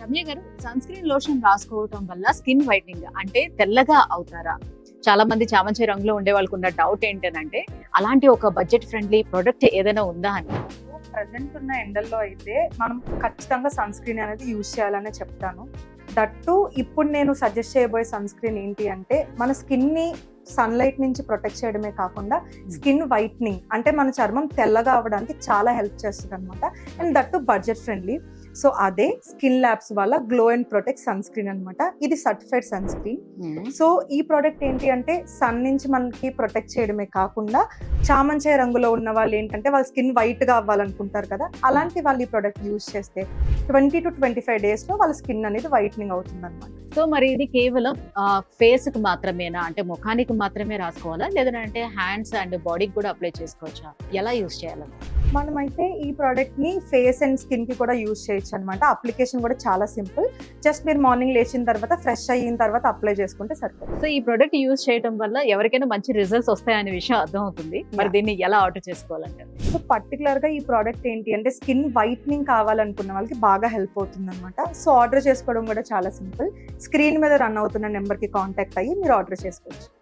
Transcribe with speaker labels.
Speaker 1: రమ్య గారు, sun screen lotion రాసుకోవటం వల్ల skin whitening అంటే తెల్లగా అవుతారా? చాలా మంది చామంతి రంగులో ఉండే వాళ్ళకు ఉన్న డౌట్ ఏంటంటే అలాంటి ఒక బడ్జెట్ ఫ్రెండ్లీ ప్రొడక్ట్ ఏదైనా ఉందా అని.
Speaker 2: ప్రజెంట్ ఉన్న ఎండల్లో అయితే మనం ఖచ్చితంగా సన్ స్క్రీన్ అనేది యూజ్ చేయాలనే చెప్తాను. దట్టు ఇప్పుడు నేను సజెస్ట్ చేయబోయే సన్ స్క్రీన్ ఏంటి అంటే మన స్కిన్ని సన్లైట్ నుంచి ప్రొటెక్ట్ చేయడమే కాకుండా స్కిన్ వైట్నింగ్ అంటే మన చర్మం తెల్లగా అవ్వడానికి చాలా హెల్ప్ చేస్తుంది అనమాట. And that budget friendly. So అదే స్కిన్ ల్యాబ్స్ వల్ల glow and protect sunscreen అనమాట. ఇది సర్టిఫైడ్ సన్ స్క్రీన్. సో ఈ ప్రోడక్ట్ ఏంటి అంటే సన్ నుంచి మనకి ప్రొటెక్ట్ చేయడమే కాకుండా చామంచాయ రంగులో ఉన్న వాళ్ళు ఏంటంటే వాళ్ళ స్కిన్ వైట్ గా అవ్వాలనుకుంటారు కదా, అలాంటి వాళ్ళు ఈ ప్రోడక్ట్ యూజ్ చేస్తే 20 to 25 days లో వాళ్ళ స్కిన్ అనేది వైట్నింగ్ అవుతుంది అనమాట.
Speaker 1: సో మరి ఇది కేవలం ఫేస్ కి మాత్రమేనా, అంటే ముఖానికి మాత్రమే రాసుకోవాలా, లేదంటే హ్యాండ్స్ అండ్ బాడీకి కూడా అప్లై చేసుకోవచ్చా? ఎలా యూజ్ చేయాలని?
Speaker 2: మనమైతే ఈ ప్రోడక్ట్ ని ఫేస్ అండ్ స్కిన్ కి కూడా యూజ్ చేయొచ్చు అనమాట. అప్లికేషన్ కూడా చాలా సింపుల్. జస్ట్ మీరు మార్నింగ్ లేచిన తర్వాత ఫ్రెష్ అయిన తర్వాత అప్లై చేసుకుంటే సరిపోతుంది.
Speaker 1: సో ఈ ప్రోడక్ట్ యూజ్ చేయడం వల్ల ఎవరికైనా మంచి రిజల్ట్స్ వస్తాయనే విషయం అర్థం అవుతుంది. మరి దీన్ని ఎలా ఆర్డర్ చేసుకోవాలంటారు?
Speaker 2: సో పర్టికులర్ గా ఈ ప్రోడక్ట్ ఏంటి అంటే స్కిన్ వైట్నింగ్ కావాలనుకున్న వాళ్ళకి బాగా హెల్ప్ అవుతుంది అనమాట. సో ఆర్డర్ చేసుకోవడం కూడా చాలా సింపుల్. స్క్రీన్ మీద రన్ అవుతున్న నెంబర్ కి కాంటాక్ట్ అయ్యి మీరు ఆర్డర్ చేసుకోవచ్చు.